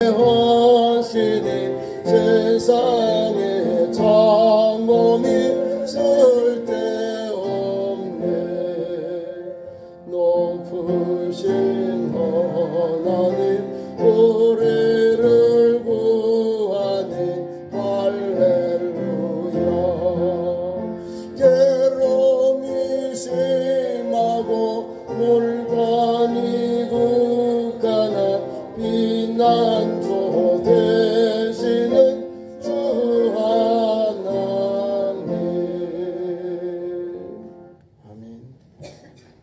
하시니 세상에 장엄이 쓸데없네. 높으신 하나님 우리를 구하니 할렐루야. 괴로움이 심하고 물건이 국가나 비난조 되시는 주 하나님. 아멘.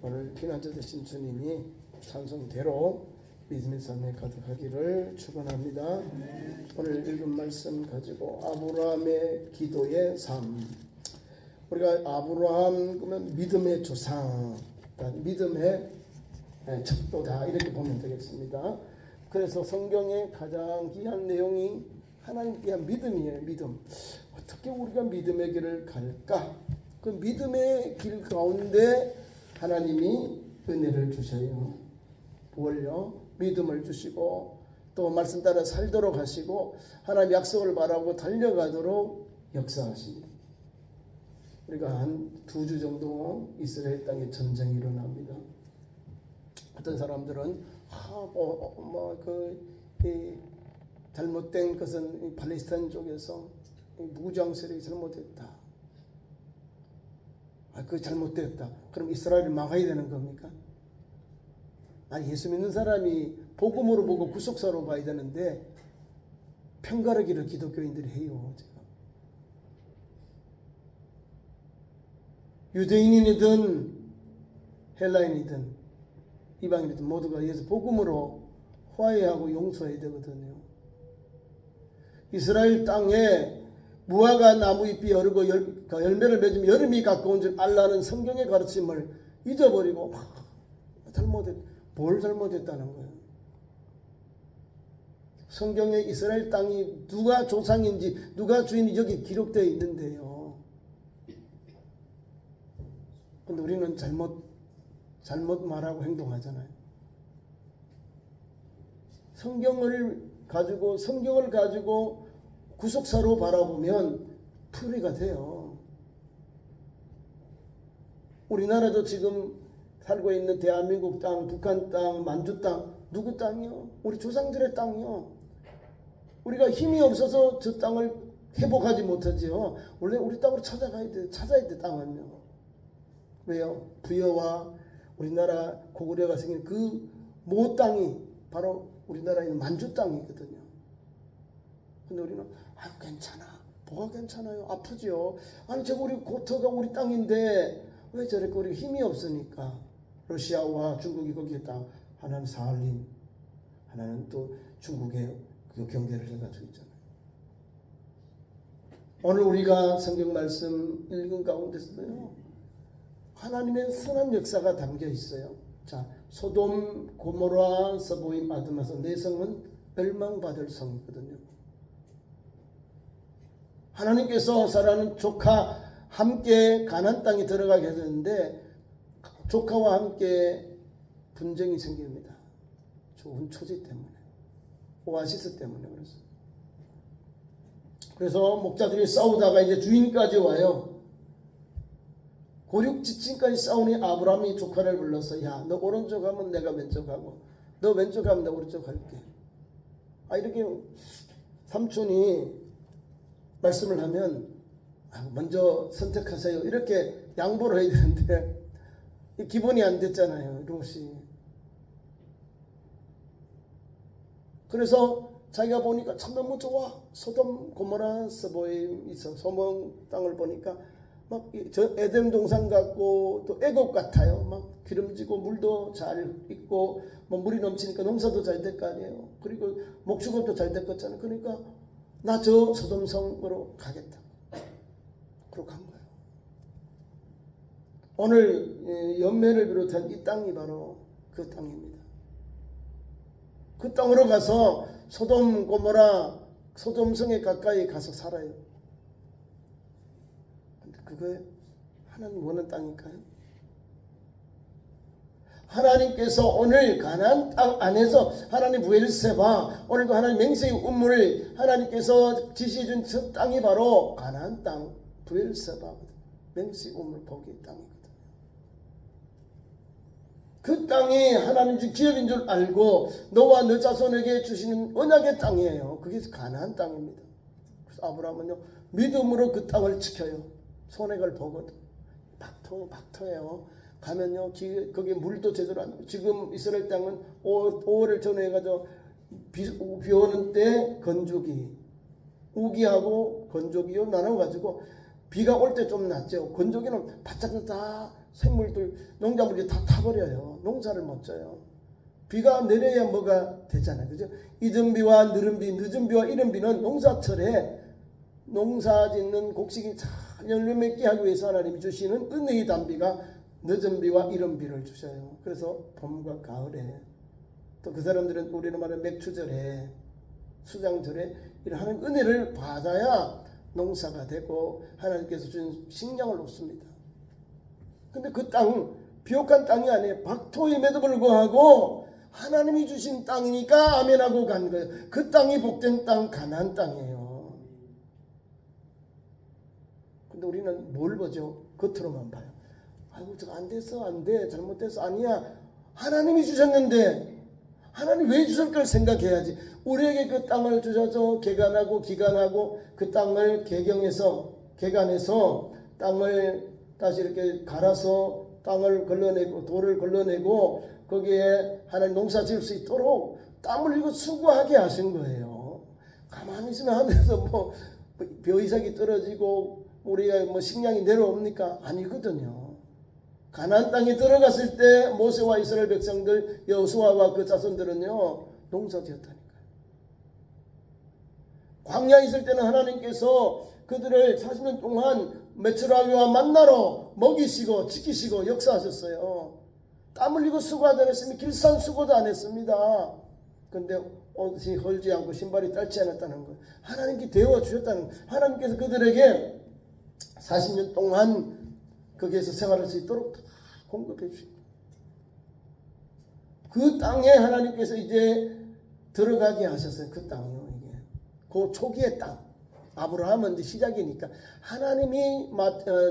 오늘 피난처 되신 주님이 찬송대로 믿음의 삶에 가득하기를 축원합니다. 오늘 읽은 말씀 가지고 아브라함의 기도의 삶. 우리가 아브라함 그러면 믿음의 조상, 믿음의 척도다 이렇게 보면 되겠습니다. 그래서 성경의 가장 귀한 내용이 하나님께 대한 믿음이에요. 믿음. 어떻게 우리가 믿음의 길을 갈까? 그 믿음의 길 가운데 하나님이 은혜를 주셔요. 뭘요? 믿음을 주시고 또 말씀 따라 살도록 하시고 하나님 약속을 바라고 달려가도록 역사하십니다. 우리가 한 2주 정도 이스라엘 땅에 전쟁이 일어납니다. 어떤 사람들은 잘못된 것은 팔레스타인 쪽에서 무장 세력이 잘못했다. 그 잘못됐다. 그럼 이스라엘이 망해야 되는 겁니까? 예수 믿는 사람이 복음으로 보고 구속사로 봐야 되는데 편가르기를 기독교인들이 해요. 제가. 유대인이든 헬라인이든 이방인이든 모두가 예수 복음으로 화해하고 용서해야 되거든요. 이스라엘 땅에 무화과 나무 잎이 여르고 열매를 맺으면 여름이 가까운 줄 알라는 성경의 가르침을 잊어버리고 뭘 잘못했다는 거예요. 성경에 이스라엘 땅이 누가 조상인지 누가 주인이 여기 기록되어 있는데요. 근데 우리는 잘못 말하고 행동하잖아요. 성경을 가지고 구속사로 바라보면 풀이가 돼요. 우리나라도 지금 살고 있는 대한민국 땅, 북한 땅, 만주 땅, 누구 땅이요? 우리 조상들의 땅이요. 우리가 힘이 없어서 저 땅을 회복하지 못하지요. 원래 우리 땅으로 찾아야 돼, 땅은요. 왜요? 부여와 우리나라 고구려가 생긴 그 모 땅이 바로 우리나라에 있는 만주 땅이거든요. 근데 우리는 괜찮아. 뭐가 괜찮아요? 아프죠. 아니 저거 우리 고토가 우리 땅인데 왜 저렇게 우리 힘이 없으니까 러시아와 중국이 거기에 땅 하나는 사할린 하나는 또 중국의 그 경계를 해가지고 있잖아요. 오늘 우리가 성경 말씀 읽은 가운데서도요 하나님의 선한 역사가 담겨 있어요. 자, 소돔, 고모라, 서보임, 아드마서 네 성은 멸망받을 성이거든요. 하나님께서 사랑하는 조카 함께 가나안 땅에 들어가게 하셨는데 조카와 함께 분쟁이 생깁니다. 좋은 초지 때문에, 오아시스 때문에 그랬어요. 그래서 목자들이 싸우다가 이제 주인까지 와요. 고륙지층까지 싸우니 아브라함이 조카를 불러서 야, 너 오른쪽 가면 내가 왼쪽 가고 너 왼쪽 가면 내가 오른쪽 갈게. 이렇게 삼촌이 말씀을 하면 먼저 선택하세요. 이렇게 양보를 해야 되는데 기본이 안 됐잖아요. 롯이. 그래서 자기가 보니까 참 너무 좋아. 소돔 고모라 서보임 있어. 소돔 땅을 보니까 막 저 에덴 동산 같고 또 애국 같아요. 막 기름지고 물도 잘 있고 뭐 물이 넘치니까 농사도 잘 될 거 아니에요. 그리고 목축업도 잘 될 거잖아요. 그러니까 나 저 소돔성으로 가겠다. 그렇게 한 거예요. 오늘 연매를 비롯한 이 땅이 바로 그 땅입니다. 그 땅으로 가서 소돔 고모라 소돔성에 가까이 가서 살아요. 근데 그거에 하나님 원하는 땅일까요? 하나님께서 오늘 가나안 땅 안에서 하나님 부엘세바 오늘도 하나님 맹세의 우물을 하나님께서 지시해준 저 땅이 바로 가나안 땅 부엘세바 맹세의 우물 거기 땅이거든. 그 땅이 하나님 주 기업인 줄 알고 너와 너 자손에게 주시는 언약의 땅이에요. 그게 가나안 땅입니다. 그래서 아브라함은요 믿음으로 그 땅을 지켜요. 손해를 보거든. 박토예요. 가면요, 거기 물도 제대로 안 나고, 지금 이스라엘 땅은 5월을 전에 해가지고 비 오는 때 건조기, 우기하고 건조기요 나눠가지고 비가 올 때 좀 낫죠. 건조기는 바짝 다 생물들, 농작물이 다 타버려요. 농사를 못 져요. 비가 내려야 뭐가 되잖아요. 그죠? 이른 비와 늦은 비와 이른 비는 농사철에 농사 짓는 곡식이 잘 열매 맺게 하기 위해서 하나님이 주시는 은혜의 단비가 늦은 비와 이른 비를 주셔요. 그래서 봄과 가을에 또 그 사람들은 우리는 말하는 맥추절에 수장절에 이런 하나님 은혜를 받아야 농사가 되고 하나님께서 주신 식량을 얻습니다. 근데 그 땅 비옥한 땅이 아니에요. 박토임에도 불구하고 하나님이 주신 땅이니까 아멘하고 간 거예요. 그 땅이 복된 땅 가나안 땅이에요. 근데 우리는 뭘 보죠? 겉으로만 봐요. 아이고 저거 안 됐어, 안 돼, 잘못됐어. 아니야, 하나님이 주셨는데 하나님 왜 주실까를 생각해야지. 우리에게 그 땅을 주셔서 개간하고 기간하고 그 땅을 개간해서 땅을 다시 이렇게 갈아서 땅을 걸러내고 돌을 걸러내고 거기에 하나님 농사 지을 수 있도록 땀 흘리고 수고하게 하신 거예요. 가만히 있으면 하늘에서 뭐 벼이삭이 떨어지고 우리가 뭐 식량이 내려옵니까? 아니거든요. 가나안 땅에 들어갔을 때 모세와 이스라엘 백성들 여호수아와 그 자손들은요 농사 지었다니까요. 광야에 있을 때는 하나님께서 그들을 40년 동안 메추라기와 만나러 먹이시고 지키시고 역사하셨어요. 땀 흘리고 수고하지 않았으면 길산 수고도 안 했습니다. 근데 옷이 헐지 않고 신발이 딸지 않았다는 것, 하나님께 데워주셨다는 것, 하나님께서 그들에게 40년 동안 거기에서 생활할 수 있도록 공급해 주십니다. 그 땅에 하나님께서 이제 들어가게 하셨어요. 그 땅이요. 이게 그 초기의 땅. 아브라함은 이제 시작이니까 하나님이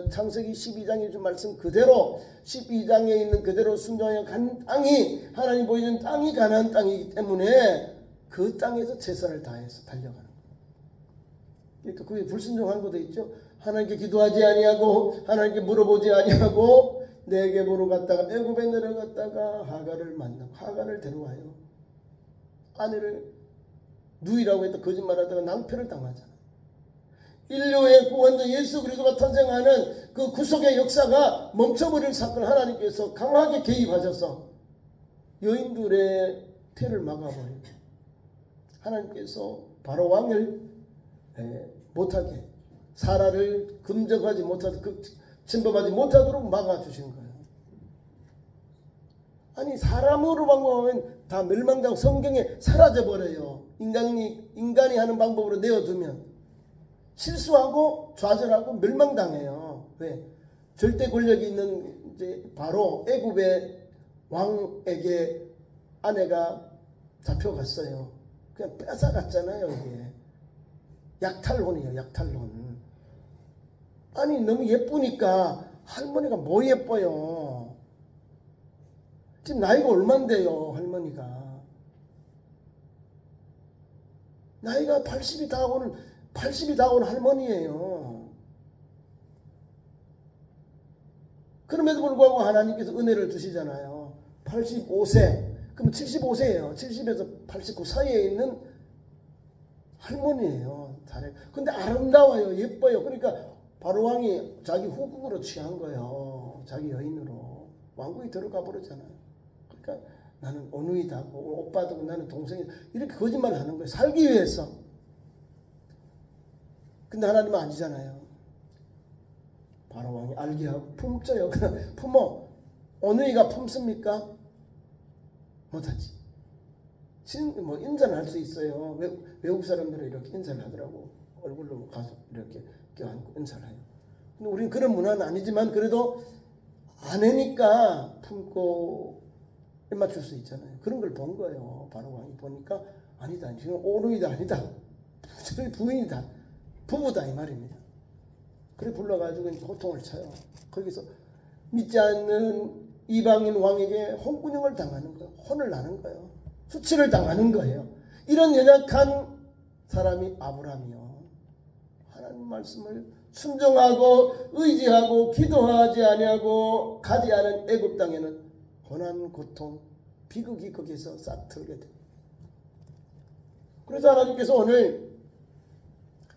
창세기 12장에 준 말씀 그대로 12장에 있는 그대로 순종해 간 땅이 하나님 보이는 땅이 가나안 땅이기 때문에 그 땅에서 최선을 다해서 달려가는 거예요. 그러니까 그게 불순종한 것도 있죠. 하나님께 기도하지 아니하고 하나님께 물어보지 아니하고 네겝으로 갔다가 애굽에 내려갔다가 하갈을 만나고 하갈을 데려와요. 아내를 누이라고 했다 거짓말하다가 낭패를 당하잖아. 인류의 구원자 예수 그리스도가 탄생하는 그 구속의 역사가 멈춰버릴 사건을 하나님께서 강하게 개입하셔서 여인들의 태를 막아버리고 하나님께서 바로 왕을 못하게 사라를 금적하지 못하도록 침범하지 못하도록 막아주신 거예요. 아니 사람으로 방법하면 다 멸망당 성경에 사라져버려요. 인간이 하는 방법으로 내어두면 실수하고 좌절하고 멸망당해요. 왜? 절대 권력이 있는 이제 바로 애굽의 왕에게 아내가 잡혀갔어요. 그냥 뺏어갔잖아요. 이게 약탈혼이에요. 약탈혼. 아니 너무 예쁘니까 할머니가 뭐 예뻐요. 지금 나이가 얼만데요. 할머니가 나이가 80이 다 온 할머니예요. 그럼에도 불구하고 하나님께서 은혜를 주시잖아요. 85세 그럼 75세예요. 70에서 89 사이에 있는 할머니예요. 근데 아름다워요. 예뻐요. 그러니까 바로 왕이 자기 후궁으로 취한 거예요. 자기 여인으로. 왕국이 들어가 버렸잖아요. 그러니까 나는 어누이다. 오빠도 나는 동생이다. 이렇게 거짓말을 하는 거예요. 살기 위해서. 근데 하나님은 아니잖아요. 바로 왕이 알게 하고 품줘요. 품어. 어느이가 품습니까? 못하지. 뭐 인사를 할 수 있어요. 외국 사람들은 이렇게 인사를 하더라고. 얼굴로 가서 이렇게 껴안고 인사를 해요. 근데 우리는 그런 문화는 아니지만 그래도 아내니까 품고 맞출 수 있잖아요. 그런 걸 본 거예요. 바로 왕이 보니까 아니다. 지금 오누이다 아니다. 부인이다. 부부다 이 말입니다. 그래 불러가지고 호통을 쳐요. 거기서 믿지 않는 이방인 왕에게 혼군형을 당하는 거예요. 혼을 나는 거예요. 수치를 당하는 거예요. 이런 연약한 사람이 아브라함이요. 하나님 말씀을 순종하고 의지하고 기도하지 아니하고 가지 않은 애굽 땅에는 고난, 고통, 비극이 거기서 싹 틀게 됩니다. 그래서 하나님께서 오늘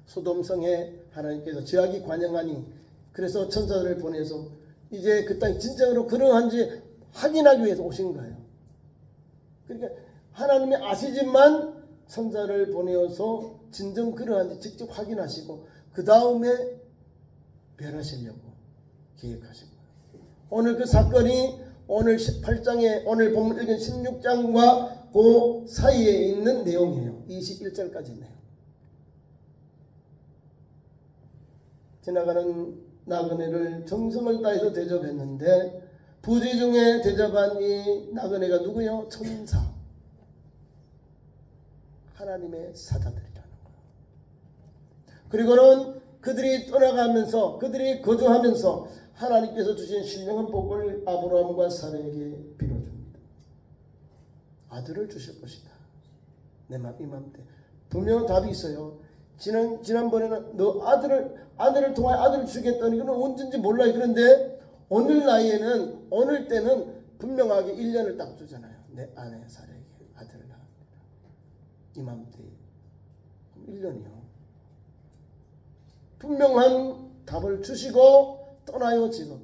소돔성에 하나님께서 죄악이 관영하니 그래서 천사들을 보내서 이제 그 땅이 진정으로 그러한지 확인하기 위해서 오신 거예요. 그러니까 하나님이 아시지만 천사를 보내어서 진정 그러한지 직접 확인하시고 그 다음에 멸하시려고 계획하신 거예요. 오늘 그 사건이 오늘 18장에 오늘 본문 읽은 16장과 그 사이에 있는 내용이에요. 21절까지 내용. 지나가는 나그네를 정성을 다해서 대접했는데 부지 중에 대접한 이 나그네가 누구요? 천사. 하나님의 사자들이라는 거예요. 그리고는 그들이 떠나가면서 그들이 거주하면서 하나님께서 주신 신령한 복을 아브라함과 사라에게 빌어줍니다. 아들을 주실 것이다. 내 맘 이맘때 분명 답이 있어요. 지난번에는 너 아들을 통하여 아들을 주겠다니 이거는 언제인지 몰라요. 그런데 오늘 때는 분명하게 1년을 딱 주잖아요. 내 아내 사라에게 아들을 낳았다. 이맘때 1년이요. 분명한 답을 주시고 떠나요. 지금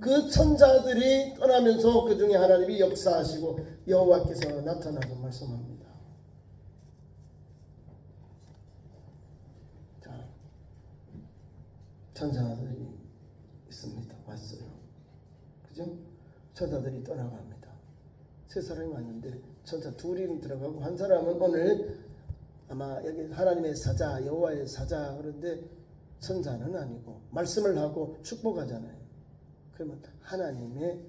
그 천사들이 떠나면서 그 중에 하나님이 역사하시고 여호와께서 나타나서 말씀합니다. 자, 천사들이 있습니다. 왔어요. 그죠? 천사들이 떠나갑니다. 세 사람이 왔는데 천사 둘이 들어가고 한 사람은 오늘 아마 여기 하나님의 사자, 여호와의 사자 그런데 천사는 아니고 말씀을 하고 축복하잖아요. 그러면 하나님의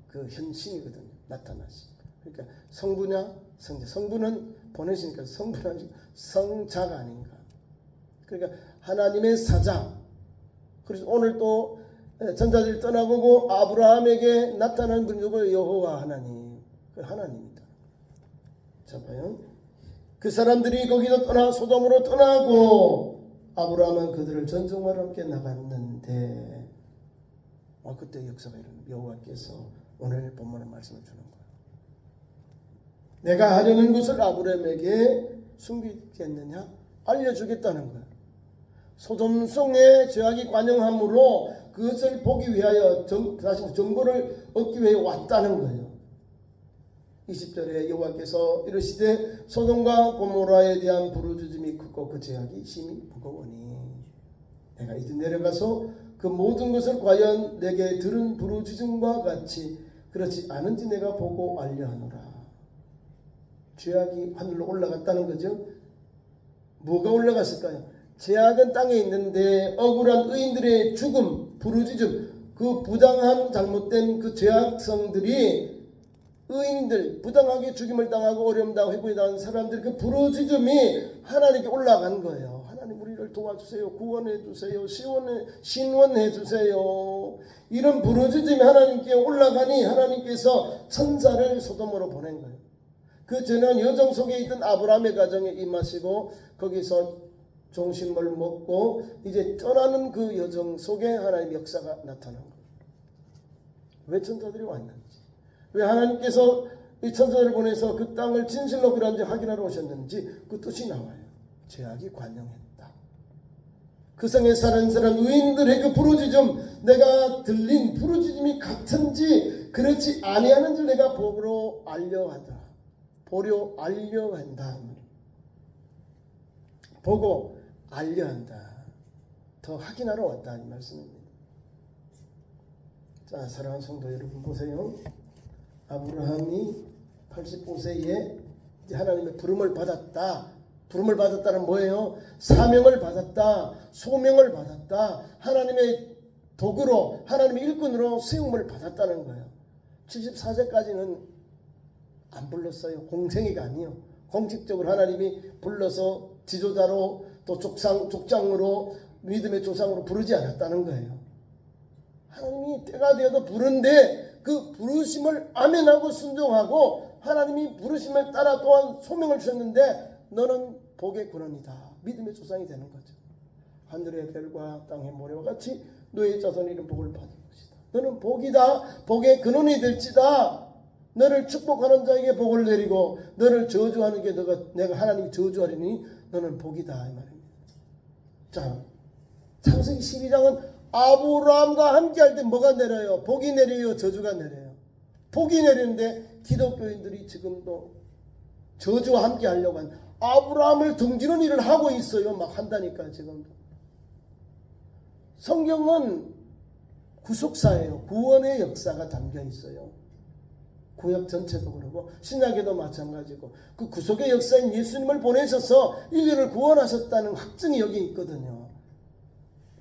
그 현신이거든요. 나타나시. 그러니까 성부냐 성자. 성부는 보내시니까 성부는 아니고 성자가 아닌가. 그러니까 하나님의 사자. 그래서 오늘 또 천사들이 떠나보고 아브라함에게 나타난 분이 누구예요? 여호와 하나님. 그 하나님이다. 자 봐요. 그 사람들이 거기서 떠나 소돔으로 떠나고 아브라함은 그들을 전쟁과 함께 나갔는데 그때 역사가 이런 여호와께서 오늘 본문의 말씀을 주는 거예요. 내가 하려는 것을 아브라함에게 숨기겠느냐? 알려주겠다는 거예요. 소돔성의 죄악이 관영함으로 그것을 보기 위하여 다시 정보를 얻기 위해 왔다는 거예요. 20절에 여호와께서 이르시되 소돔과 고모라에 대한 부르짖음이 크고 그 죄악이 심히 무거우니 내가 이제 내려가서 그 모든 것을 과연 내게 들은 부르짖음과 같이 그렇지 않은지 내가 보고 알려하노라. 죄악이 하늘로 올라갔다는 거죠. 뭐가 올라갔을까요? 죄악은 땅에 있는데 억울한 의인들의 죽음, 부르짖음, 그 부당한 잘못된 그 죄악성들이 의인들, 부당하게 죽임을 당하고 어려움 당하고 회복이 당한 사람들 그 부르짖음이 하나님께 올라간 거예요. 하나님 우리를 도와주세요. 구원해 주세요. 신원해 주세요. 이런 부르짖음이 하나님께 올라가니 하나님께서 천사를 소돔으로 보낸 거예요. 그 전에는 여정 속에 있던 아브라함의 가정에 임하시고 거기서 종신물 먹고 이제 떠나는 그 여정 속에 하나님의 역사가 나타난 거예요. 왜 천사들이 왔는지, 왜 하나님께서 이 천사들을 보내서 그 땅을 진실로 그런지 확인하러 오셨는지 그 뜻이 나와요. 죄악이 관영했다. 그 성에 사는 사람 의인들의 그 부르짖음, 내가 들린 부르짖음이 같은지 그렇지 아니하는지 내가 보러 알려하다. 보려 알려한다. 보고 알려한다. 더 확인하러 왔다 이 말씀입니다. 자, 사랑하는 성도 여러분 보세요. 아브라함이 85세에 이제 하나님의 부름을 받았다. 부름을 받았다는 뭐예요? 사명을 받았다. 소명을 받았다. 하나님의 도구로 하나님의 일꾼으로 세움을 받았다는 거예요. 74세까지는 안 불렀어요. 공생애가 아니요. 공식적으로 하나님이 불러서 지도자로 또 족장으로 믿음의 조상으로 부르지 않았다는 거예요. 하나님이 때가 되어도 부른데 그 부르심을 아멘하고 순종하고 하나님이 부르심을 따라 또한 소명을 주셨는데 너는 복의 근원이다. 믿음의 조상이 되는 거죠. 하늘의 별과 땅의 모래와 같이 너의 자손 이름 복을 받을 것이다. 너는 복이다. 복의 근원이 될지다. 너를 축복하는 자에게 복을 내리고 너를 저주하는 게 내가 하나님이 저주하리니 너는 복이다 이 말입니다. 자, 창세기 12장은 아브라함과 함께 할 때 뭐가 내려요? 복이 내려요? 저주가 내려요? 복이 내리는데 기독교인들이 지금도 저주와 함께 하려고 한 아브라함을 등지는 일을 하고 있어요. 막 한다니까 지금도. 성경은 구속사예요. 구원의 역사가 담겨 있어요. 구약 전체도 그러고 신약에도 마찬가지고 그 구속의 역사인 예수님을 보내셔서 인류를 구원하셨다는 확증이 여기 있거든요.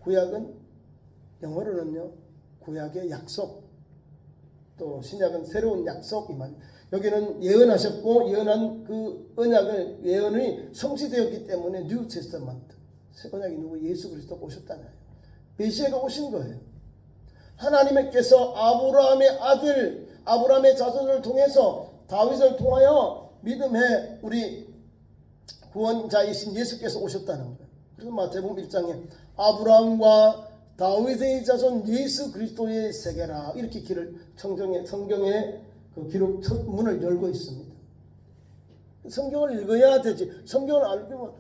구약은 영어로는요. 구약의 약속 또 신약은 새로운 약속 이 말. 여기는 예언하셨고 예언한 그 언약을 예언이 성취되었기 때문에 뉴 테스터먼트 새 언약이 누구 예수 그리스도 오셨잖아요. 메시아가 오신 거예요. 하나님께서 아브라함의 아들 아브라함의 자손을 통해서 다윗을 통하여 믿음의 우리 구원자이신 예수께서 오셨다는 거예요. 그래서 마태복음 1장에 아브라함과 다윗의 자손 예수 그리스도의 세계라 이렇게 길을 성경에 그 기록 첫 문을 열고 있습니다. 성경을 읽어야 되지. 성경을 알면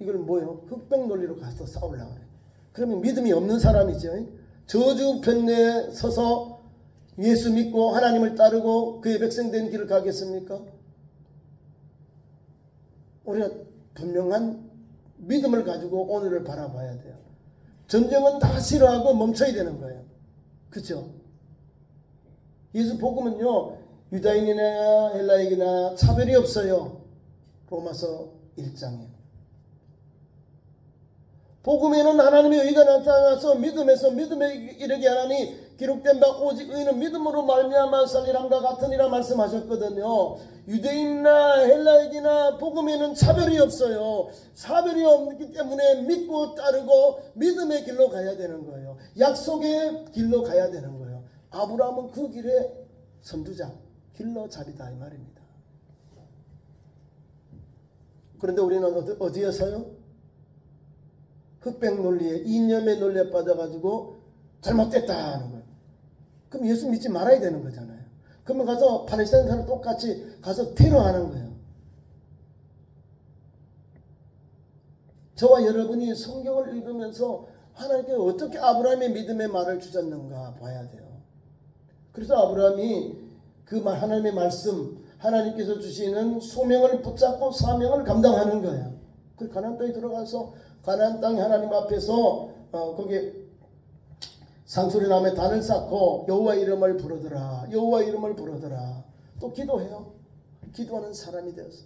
이걸 뭐예요? 흑백 논리로 가서 싸우려고 그래. 그러면 믿음이 없는 사람이죠. 저주 편에 서서 예수 믿고 하나님을 따르고 그의 백성 된 길을 가겠습니까? 우리가 분명한 믿음을 가지고 오늘을 바라봐야 돼요. 전쟁은 다 싫어하고 멈춰야 되는 거예요. 그렇죠? 예수 복음은요. 유다인이나 헬라인이나 차별이 없어요. 로마서 1장에. 복음에는 하나님의 의가 나타나서 믿음에서 믿음에 이르게 하나니 기록된 바 오직 의는 믿음으로 말미암아 살리람과 같으니라 말씀하셨거든요. 유대인이나 헬라인이나 복음에는 차별이 없어요. 차별이 없기 때문에 믿고 따르고 믿음의 길로 가야 되는 거예요. 약속의 길로 가야 되는 거예요. 아브라함은 그 길의 선두자, 길러잡이다 이 말입니다. 그런데 우리는 어디에서요? 흑백 논리에 이념의 논리에 빠져가지고 잘못됐다 하는 거예요. 그럼 예수 믿지 말아야 되는 거잖아요. 그러면 가서 팔레스타인 사람 똑같이 가서 테러하는 거예요. 저와 여러분이 성경을 읽으면서 하나님께 어떻게 아브라함의 믿음의 말을 주셨는가 봐야 돼요. 그래서 아브라함이 그 하나님의 말씀, 하나님께서 주시는 소명을 붙잡고 사명을 감당하는 거예요. 그 가나안 땅에 들어가서 가나안 땅 하나님 앞에서 거기 상수리나무에 단을 쌓고 여호와 이름을 부르더라. 여호와 이름을 부르더라. 또 기도해요. 기도하는 사람이 되었어.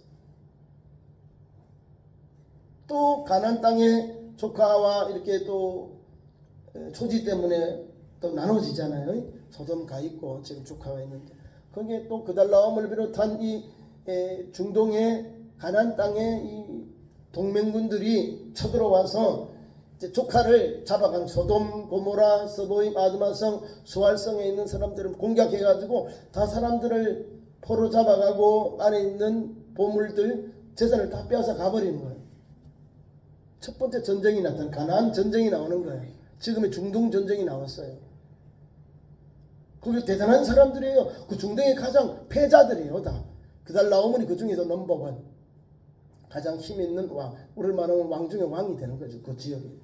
또 가나안 땅에 조카와 이렇게 또 초지 때문에 또 나눠지잖아요. 소돔 가 있고 지금 조카가 있는데 거기에 또 그달라움을 비롯한 이 중동의 가나안 땅의 이 동맹군들이 쳐들어와서 이제 조카를 잡아간 소돔, 고모라, 서보임, 아드마성, 수알성에 있는 사람들을 공격해가지고 다 사람들을 포로 잡아가고 안에 있는 보물들, 재산을 다 빼앗아 가버리는 거예요. 첫 번째 전쟁이 나타난 가나안 전쟁이 나오는 거예요. 지금의 중동 전쟁이 나왔어요. 그게 대단한 사람들이에요. 그 중동의 가장 패자들이에요. 다. 그달라오므니 그 중에서 넘버원. 가장 힘 있는 왕. 우리를 말하면 왕 중에 왕이 되는 거죠. 그 지역이.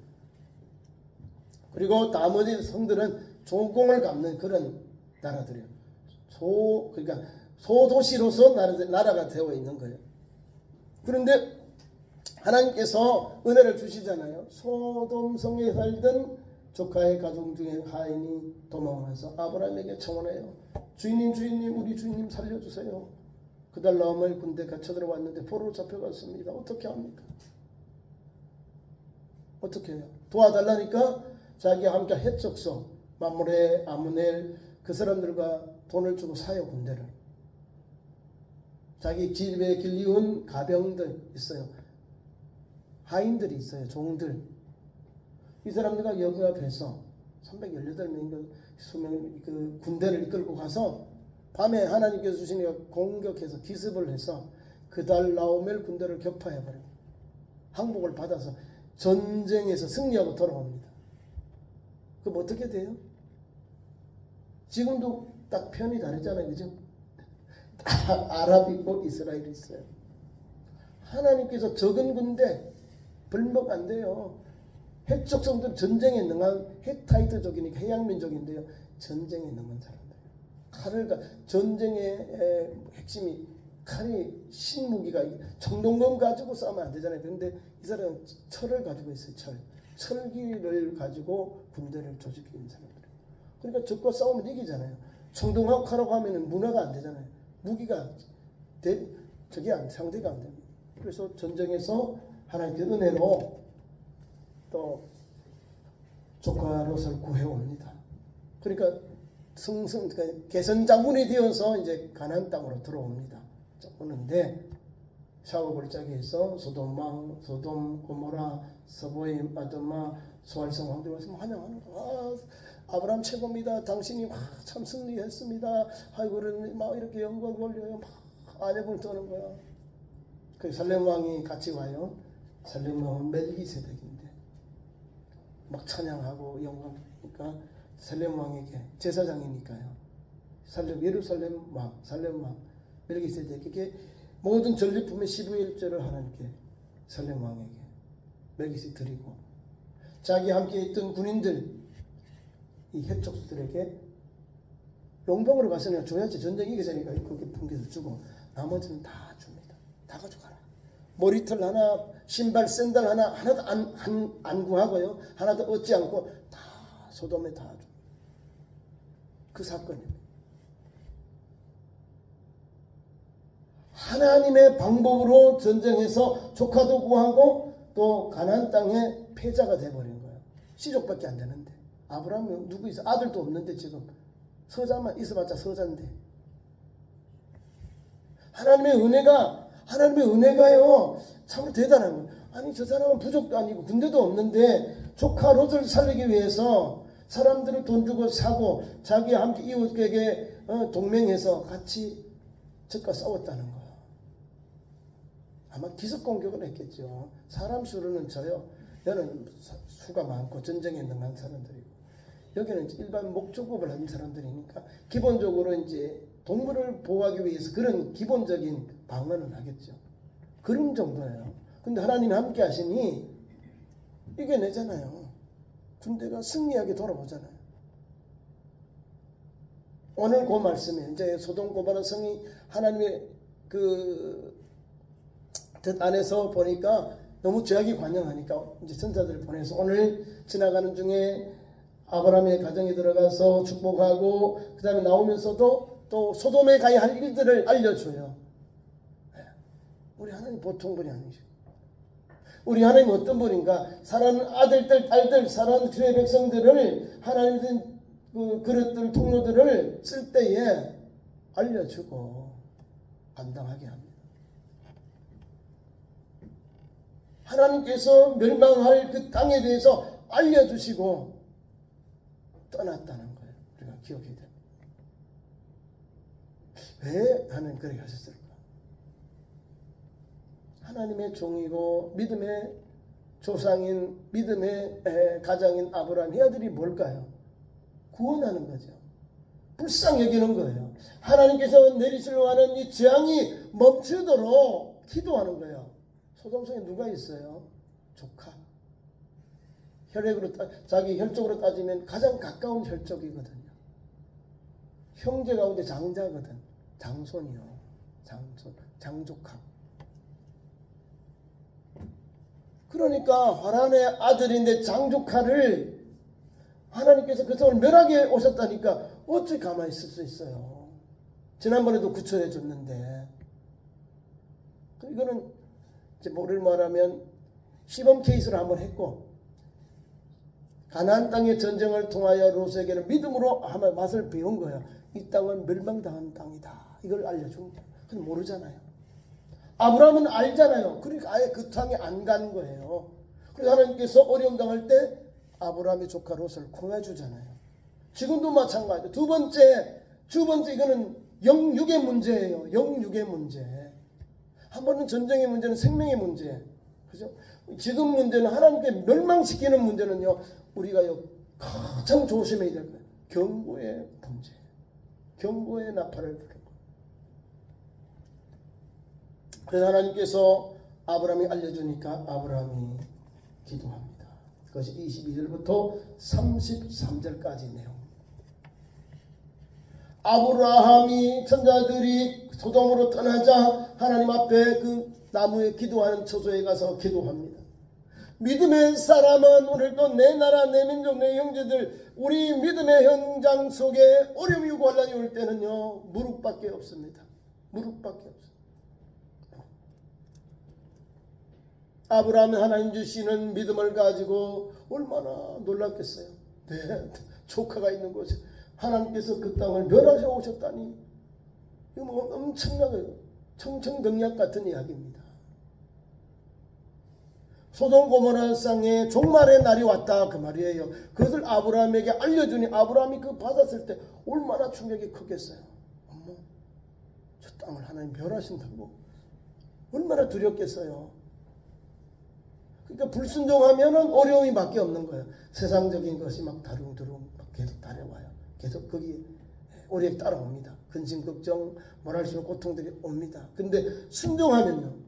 그리고 나머지 성들은 조공을 갚는 그런 나라들이에요. 그러니까 소도시로서 나라가 되어 있는 거예요. 그런데 하나님께서 은혜를 주시잖아요. 소돔성에 살던 조카의 가족 중에 가인이 도망하면서 아브라함에게 청원해요. 주인님 우리 주인님 살려주세요. 그달라움을 군대가 쳐들어왔는데 포로로 잡혀갔습니다. 어떻게 합니까? 어떻게 해요? 도와달라니까 자기와 함께 해적소 마므레, 아므넬, 그 사람들과 돈을 주고 사요, 군대를. 자기 집에 길리운 가병들 있어요. 하인들이 있어요, 종들. 이 사람들과 연합해서 318명인가 수명 그 군대를 이끌고 가서 밤에 하나님께서 주시니까 공격해서 기습을 해서 그달 나오멜 군대를 격파해버려요. 항복을 받아서 전쟁에서 승리하고 돌아옵니다. 그럼 어떻게 돼요? 지금도 딱 편이 다르잖아요. 그죠? 아랍 있고 이스라엘이 있어요. 하나님께서 적은 군대 벌먹 안 돼요. 해적 성들 전쟁에 능한 헤타이트족이니까 해양민족인데요. 전쟁에 능한 사람들. 전쟁의 핵심이 칼이 신무기가 청동검 가지고 싸우면 안 되잖아요. 그런데 이 사람은 철을 가지고 있어요. 철기를 가지고 군대를 조직하는 사람들. 그러니까 적과 싸우면 이기잖아요. 청동하고 칼하고 하면 문화가 안 되잖아요. 무기가 상대가 안 됩니다. 그래서 전쟁에서 하나님의 은혜로 또 조카 롯을 구해옵니다. 그러니까 개선 장군이 되어서 이제 가나안 땅으로 들어옵니다. 오는데 샤워골짜기에서 소돔, 고모라, 서보임, 아드마, 소알성 왕들 와서 환영하는 거. 아브라함 최고입니다. 당신이 참 승리했습니다. 아이고 막 이렇게 영광 돌려요. 막 아내분을 떠는 거야. 그 살렘 왕이 같이 와요. 살렘 왕은 멜기세덱인데 막 찬양하고 영광 돌리니까 살렘 왕에게 제사장이니까요. 예루살렘 왕, 살렘 왕 멜기세덱에게 모든 전리품의 15의 1조를 하나님께 살렘 왕에게 멜기세덱 드리고 자기 함께 있던 군인들 이 해족들에게 용병으로 가서 그냥 줘야지 전쟁 이기자니까 그렇게 분개를 주고 나머지는 다 줍니다. 다 가져가라. 머리털 하나, 신발, 샌들 하나도 안 구하고요. 하나도 얻지 않고 다 소돔에 다 줍니다. 그 사건입니다. 하나님의 방법으로 전쟁해서 조카도 구하고 또 가나안 땅에 패자가 돼버린 거예요. 시족밖에 안 되는데. 아브라함은 누구 있어? 아들도 없는데 지금 서자만 있어봤자 서자인데. 하나님의 은혜가요 참으로 대단한 거예요. 아니 저 사람은 부족도 아니고 군대도 없는데 조카 롯을 살리기 위해서 사람들을 돈 주고 사고 자기 함께 이웃에게 동맹해서 같이 적과 싸웠다는 거예요. 아마 기습 공격을 했겠죠. 사람 수로는 저요. 여는 수가 많고 전쟁에 능한 사람들이고 여기는 일반 목조급을 하는 사람들이니까 기본적으로 이제 동물을 보호하기 위해서 그런 기본적인 방어는 하겠죠. 그런 정도예요. 근데 하나님이 함께 하시니 이겨내잖아요. 군대가 승리하게 돌아오잖아요. 오늘 그 말씀에 이제 소돔 고모라 성이 하나님의 그 뜻 안에서 보니까 너무 죄악이 관영하니까 이제 천사들을 보내서 오늘 지나가는 중에 아브라함의 가정에 들어가서 축복하고 그 다음에 나오면서도 또 소돔에 가야 할 일들을 알려줘요. 우리 하나님 보통 분이 아니죠. 우리 하나님 어떤 분인가? 사랑하는 아들들, 딸들, 사랑하는 주의 백성들을 하나님의 그 그릇들, 통로들을 쓸 때에 알려주고 감당하게 합니다. 하나님께서 멸망할 그 땅에 대해서 알려주시고 떠났다는 거예요. 우리가 기억해야 됩니다. 왜 하나님 그렇게 하셨을까? 하나님의 종이고 믿음의 조상인 믿음의 가장인 아브라함의 아들이 뭘까요? 구원하는 거죠. 불쌍히 여기는 거예요. 하나님께서 내리시려고 하는 이 재앙이 멈추도록 기도하는 거예요. 소돔성에 누가 있어요? 조카. 혈액으로 자기 혈족으로 따지면 가장 가까운 혈족이거든요. 형제 가운데 장자거든. 장손이요. 장조카. 그러니까 하나님의 아들인데 장조카를 하나님께서 그 성을 멸하게 오셨다니까 어찌 가만히 있을 수 있어요. 지난번에도 구출해 줬는데 이거는 이제 뭐를 말하면 시범 케이스를 한번 했고 가나안 땅의 전쟁을 통하여 롯에게는 믿음으로 아마 맛을 배운 거야. 이 땅은 멸망당한 땅이다. 이걸 알려준 거야. 근데 모르잖아요. 아브라함은 알잖아요. 그러니까 아예 그 땅에 안 간 거예요. 그래서 하나님께서 어려움 당할 때 아브라함의 조카 롯을 구해주잖아요. 지금도 마찬가지죠. 두 번째 이거는 영육의 문제예요. 영육의 문제. 한 번은 전쟁의 문제는 생명의 문제. 그죠? 지금 문제는 하나님께 멸망시키는 문제는요. 우리가요 가장 조심해야 될 거예요. 경고의 문제. 경고의 나팔을 부르는 거예요. 그래서 하나님께서 아브라함이 알려주니까 아브라함이 기도합니다. 그것이 22절부터 33절까지 내용. 아브라함이 천자들이 소돔으로 떠나자 하나님 앞에 그 나무에 기도하는 처소에 가서 기도합니다. 믿음의 사람은 오늘도 내 나라, 내 민족, 내 형제들 우리 믿음의 현장 속에 어려움이 곤란이 올 때는요 무릎밖에 없습니다. 무릎밖에 없어요. 아브라함이 하나님 주시는 믿음을 가지고 얼마나 놀랐겠어요. 네, 조카가 있는 곳에 하나님께서 그 땅을 멸하셔 오셨다니 이거 뭐 엄청나게 청천벽력 같은 이야기입니다. 소돔 고모라 땅에 종말의 날이 왔다 그 말이에요. 그것을 아브라함에게 알려주니 아브라함이 그 받았을 때 얼마나 충격이 크겠어요. 어머, 저 땅을 하나님 멸하신다고 얼마나 두렵겠어요. 그러니까 불순종하면은 어려움이 밖에 없는 거예요. 세상적인 것이 막 다rum두rum 막 계속 달려와요. 계속 거기 오래 따라옵니다. 근심 걱정 말할 수 없는 고통들이 옵니다. 근데 순종하면요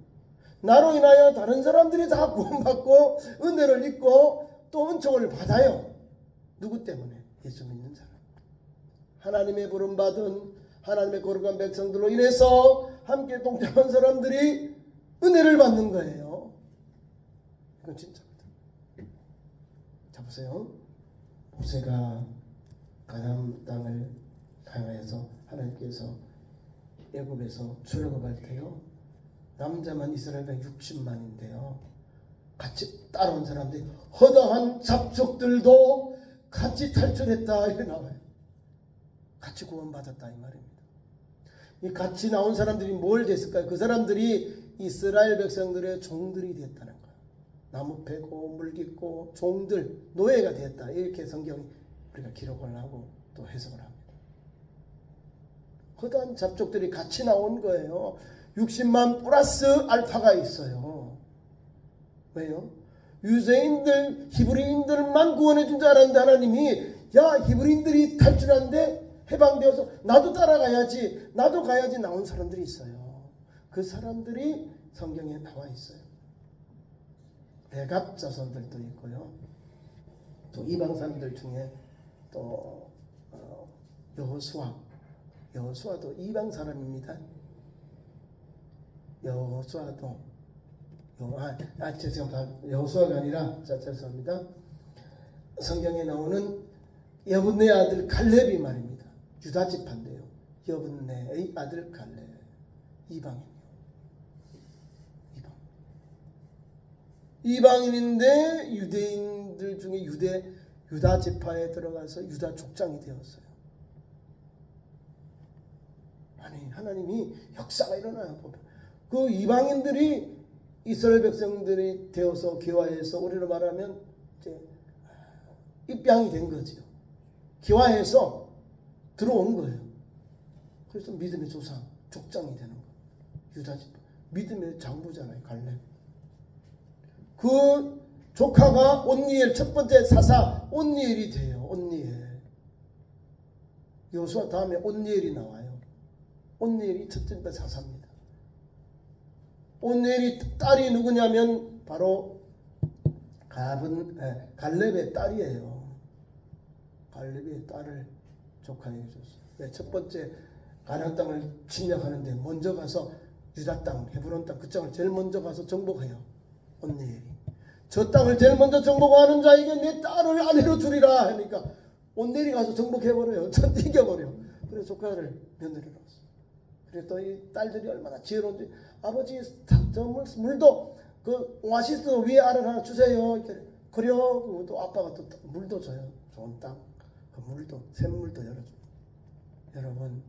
나로 인하여 다른 사람들이 다 구원받고 은혜를 입고 또 은총을 받아요. 누구 때문에? 예수 믿는 사람. 하나님의 부름받은 하나님의 거룩한 백성들로 인해서 함께 동참한 사람들이 은혜를 받는 거예요. 이건 진짜입니다. 자 보세요. 모세가 가나안 땅을 향하여서 하나님께서 애굽에서 출애굽할 때요. 남자만 이스라엘당 60만인데요. 같이 따라온 사람들이 허다한 잡족들도 같이 탈출했다 이렇게 나와요. 같이 구원받았다 이 말입니다. 이 같이 나온 사람들이 뭘 됐을까요? 그 사람들이 이스라엘 백성들의 종들이 됐다는 거예요. 나무 패고 물 깃고 종들 노예가 됐다 이렇게 성경이 우리가 기록을 하고 또 해석을 합니다. 허다한 잡족들이 같이 나온 거예요. 60만 플러스 알파가 있어요. 왜요? 유대인들 히브리인들만 구원해 준 줄 알았는데 하나님이 야 히브리인들이 탈출하는데 해방되어서 나도 따라가야지 나도 가야지 나온 사람들이 있어요. 그 사람들이 성경에 나와 있어요. 레갑 자손들도 있고요. 또 이방 사람들 중에 또 여호수아도 이방 사람입니다. 여호수아도 죄송합니다. 여호수아가 아니라 죄송합니다. 성경에 나오는 여분네 아들 갈렙이 말입니다. 유다 지파인데요. 여분네의 아들 갈렙 이방인이요. 이방인인데 유대인들 중에 유다 지파에 들어가서 유다 족장이 되었어요. 아니 하나님이 역사가 일어나요. 그 이방인들이 이스라엘 백성들이 되어서 기화해서 우리로 말하면 이제 입양이 된 거죠. 기화해서 들어온 거예요. 그래서 믿음의 조상, 족장이 되는 거예요. 유다 지파 믿음의 장부잖아요. 갈렙. 그 조카가 온니엘 첫 번째 사사 온니엘이 돼요. 온니엘. 여호수아 다음에 온니엘이 나와요. 온니엘이 첫째 사사입니다. 온니엘이 딸이 누구냐면 바로 갈렙의 딸이에요. 갈렙의 딸을 조카에게 줬어요. 첫 번째 가나안 땅을 침략하는데 먼저 가서 유다 땅, 헤브론 땅 그 땅을 제일 먼저 가서 정복해요. 온니엘이. 저 땅을 제일 먼저 정복하는 자에게 내 딸을 아내로 주리라 하니까 온니엘이 가서 정복해버려요. 전 이겨버려. 그래서 조카를 며느리로 왔어요. 그래서 또 이 딸들이 얼마나 지혜로운지 아버지 저 물도 그 오아시스 위에 알을 하나 주세요. 이렇게 그래요. 또 아빠가 또 물도 줘요. 좋은 땅. 그 물도, 샘물도 열어줍니다. 여러분,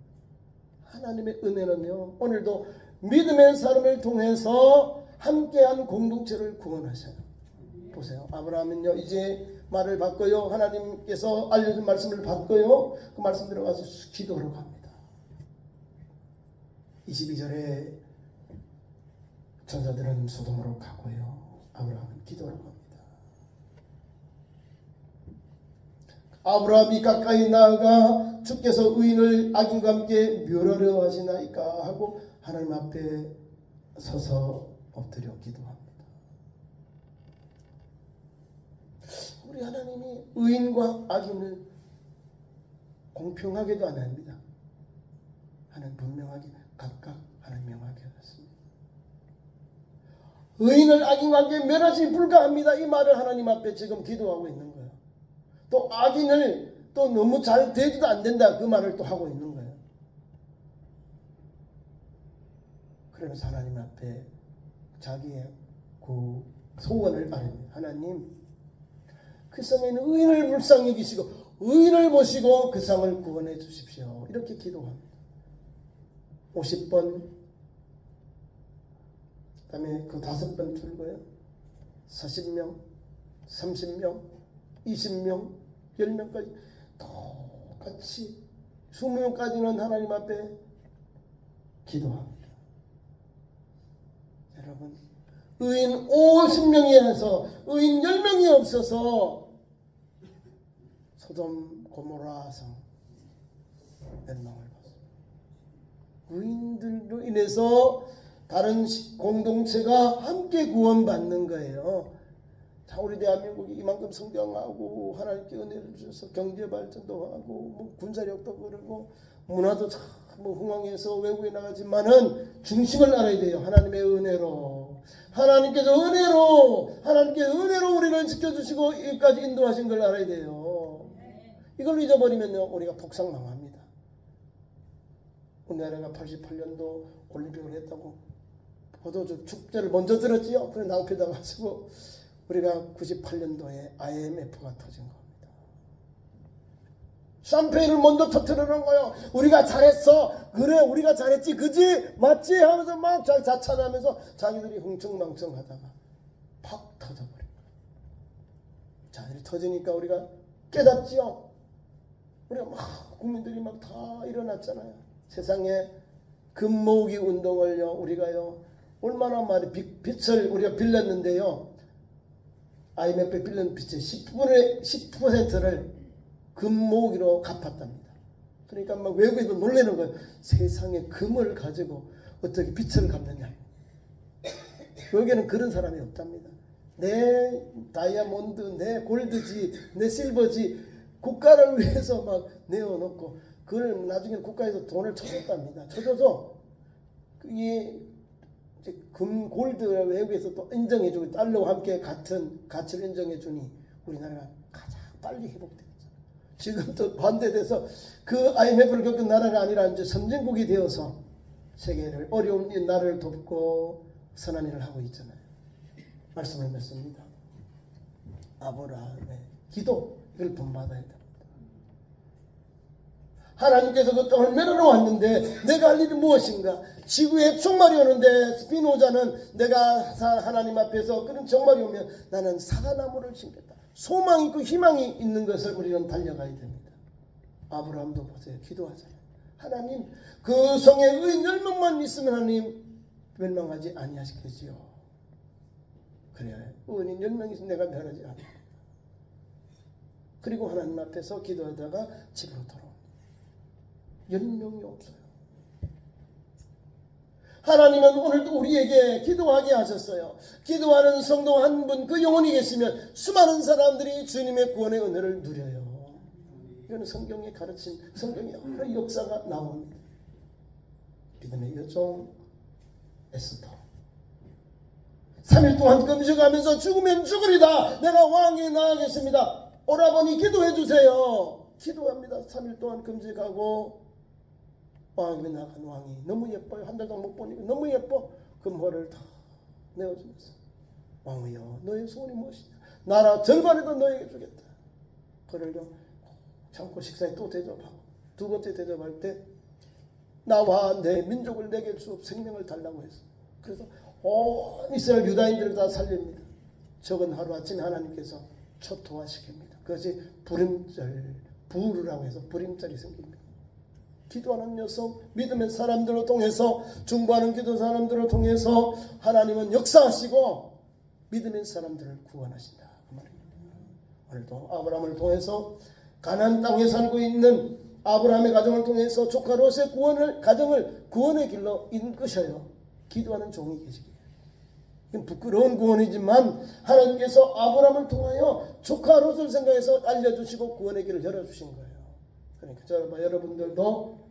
하나님의 은혜는요, 오늘도 믿음의 사람을 통해서 함께한 공동체를 구원하셔요. 보세요. 아브라함은요, 이제 말을 바꿔요. 하나님께서 알려준 말씀을 바꿔요. 그 말씀 들어가서 기도하러 갑니다. 22절에 천사들은 소돔으로 가고요. 아브라함은 기도하러 갑니다. 아브라함이 가까이 나아가 주께서 의인을 악인과 함께 멸하려 하시나이까 하고 하나님 앞에 서서 엎드려 기도합니다. 우리 하나님이 의인과 악인을 공평하게도 안 합니다. 하나님 분명하게 각각 하나님 명하게 하셨습니다. 의인을 악인과 함께 멸하시니 불가합니다. 이 말을 하나님 앞에 지금 기도하고 있는 거예요. 또 악인을 또 너무 잘 대해도 안 된다. 그 말을 또 하고 있는 거예요. 그러면서 하나님 앞에 자기의 그 소원을 말합니다. 하나님, 그 성에는 의인을 불쌍히 여기시고 의인을 모시고 그 성을 구원해 주십시오. 이렇게 기도합니다. 50번, 그 다음에 그 5번 줄거예요. 40명, 30명, 20명, 10명까지 똑같이 20명까지는 하나님 앞에 기도합니다. 여러분, 의인 50명이어서 의인 10명이 없어서 소돔 고모라 성 멸망을 받습니다. 의인들로 인해서 다른 공동체가 함께 구원받는 거예요. 자, 우리 대한민국이 이만큼 성장하고 하나님께 은혜를 주셔서 경제 발전도 하고 뭐 군사력도 그러고 문화도 참 뭐 흥황해서 외국에 나가지만은 중심을 알아야 돼요. 하나님의 은혜로, 하나님께서 은혜로 우리를 지켜주시고 여기까지 인도하신 걸 알아야 돼요. 이걸 잊어버리면요, 우리가 폭삭망합니다. 우리나라가 88년도 올림픽을 했다고 포도주 축제를 먼저 들었지요. 그래 낭패다 가지고 우리가 98년도에 IMF가 터진 겁니다. 샴페인을 먼저 터뜨리는 거예요. 우리가 잘했어. 그래, 우리가 잘했지. 그지? 맞지? 하면서 막 자찬하면서 자기들이 흥청망청 하다가 팍 터져버린 거예요. 자, 이렇게 터지니까 우리가 깨닫지요. 우리가 막 국민들이 막 다 일어났잖아요. 세상에 금 모으기 운동을요, 우리가요, 얼마나 많이 빚을 우리가 빌렸는데요. IMF에 빌린 빚의 10%를 금 모으기로 갚았답니다. 그러니까 막 외국에도 놀라는 거예요. 세상에 금을 가지고 어떻게 빚을 갚느냐. 여기는 그런 사람이 없답니다. 내 다이아몬드, 내 골드지, 내 실버지 국가를 위해서 막 내어놓고 그걸 나중에 국가에서 돈을 쳐줬답니다. 쳐줘서 이게 금, 골드 외국에서 또 인정해주고 달러와 함께 같은 가치를 인정해주니 우리나라가 가장 빨리 회복되죠. 지금 또 반대돼서 그 IMF를 겪은 나라가 아니라 이제 선진국이 되어서 세계를 어려운 이 나라를 돕고 선한 일을 하고 있잖아요. 말씀을 맺습니다. 아브라함의 기도, 이걸 본받아야 됩니다. 하나님께서 그 땅을 멸하러 왔는데 내가 할 일이 무엇인가? 지구에 종말이 오는데 스피노자는 내가 하나님 앞에서 그런 종말이 오면 나는 사과나무를 심겠다. 소망이 있고 희망이 있는 것을 우리는 달려가야 됩니다. 아브라함도 보세요. 기도하잖아요. 하나님, 그 성에 의인 10명만 있으면 하나님 멸망하지 아니하시겠지요. 그래야 의인 10명 있으면 내가 멸하지 않아. 그리고 하나님 앞에서 기도하다가 집으로 돌아옵니다. 10명이 없어요. 하나님은 오늘도 우리에게 기도하게 하셨어요. 기도하는 성도 한 분, 그 영혼이 계시면 수많은 사람들이 주님의 구원의 은혜를 누려요. 이거는 성경의 가르침, 성경의 여러 역사가 나옵니다. 믿음의 여종 에스더, 3일 동안 금식하면서 죽으면 죽으리다. 내가 왕에 나아가겠습니다. 오라버니 기도해 주세요. 기도합니다. 3일 동안 금식하고 왕에 나간 왕이 너무 예뻐요. 한 달 동안 못 보니까 너무 예뻐. 금호를 다 내어주면서 왕이여, 너의 소원이 무엇이냐? 나라 절반에도 너에게 주겠다. 그러려 참고 식사에 또 대접하고 두 번째 대접할 때 나와 내 민족을 내게 주어 생명을 달라고 했어. 그래서 온 이스라엘 유다인들을 다 살립니다. 적은 하루아침에 하나님께서 초토화시킵니다. 그것이 불임절, 부르라고 해서 불임절이 생깁니다. 기도하는 녀석, 믿음의 사람들을 통해서, 중보하는 기도 사람들을 통해서 하나님은 역사하시고 믿음의 사람들을 구원하신다 그 말입니다. 오늘도 아브라함을 통해서 가나안 땅에 살고 있는 아브라함의 가정을 통해서 조카 롯의 가정을 구원의 길로 이끄셔요. 기도하는 종이 계시기에. 이건 부끄러운 구원이지만 하나님께서 아브라함을 통하여 조카 롯을 생각해서 알려주시고 구원의 길을 열어주신 거예요. 그러니까 저와 여러분들도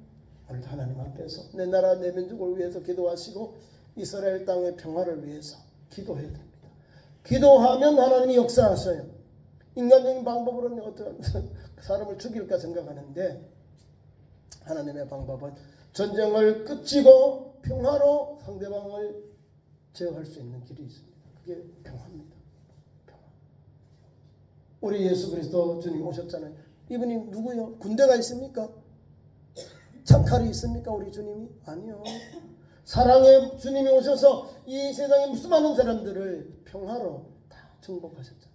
오늘도 하나님 앞에서 내 나라 내 민족을 위해서 기도하시고 이스라엘 땅의 평화를 위해서 기도해야 됩니다. 기도하면 하나님이 역사하셔요. 인간적인 방법으로는 어떤 사람을 죽일까 생각하는데 하나님의 방법은 전쟁을 끝이고 평화로 상대방을 제어할 수 있는 길이 있습니다. 그게 평화입니다. 평화. 우리 예수 그리스도 주님 오셨잖아요. 이분이 누구요? 군대가 있습니까? 창칼이 있습니까? 우리 주님이? 아니요. 사랑의 주님이 오셔서 이 세상에 무슨 많은 사람들을 평화로 다 정복하셨잖아요.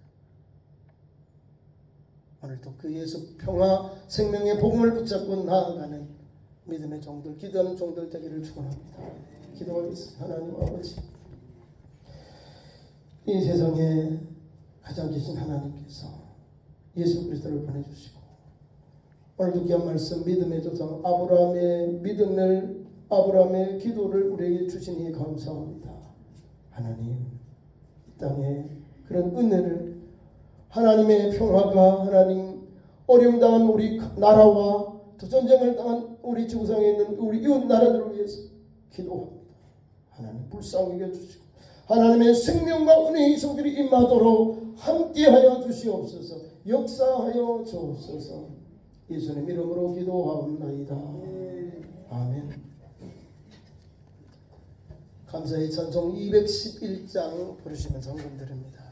오늘도 그 예수 평화 생명의 복음을 붙잡고 나아가는 믿음의 종들, 기도하는 종들 되기를 축원합니다. 기도하겠습니다. 하나님 아버지, 이 세상에 가장 계신 하나님께서 예수 그리스도를 보내주시고 오늘도 귀한 말씀 믿음의 조상 아브라함의 기도를 우리에게 주시니 감사합니다. 하나님, 이 땅에 그런 은혜를 하나님의 평화가 하나님 어려움 당한 우리 나라와 또 전쟁을 당한 우리 지구상에 있는 우리 이웃 나라들을 위해서 기도합니다. 하나님 불쌍히 여겨주시고 하나님의 생명과 은혜의 성들이 임하도록 함께하여 주시옵소서. 역사하여 주옵소서. 예수님 이름으로 기도하옵나이다. 아멘. 감사의 찬송 211장 부르시면 성금 드립니다.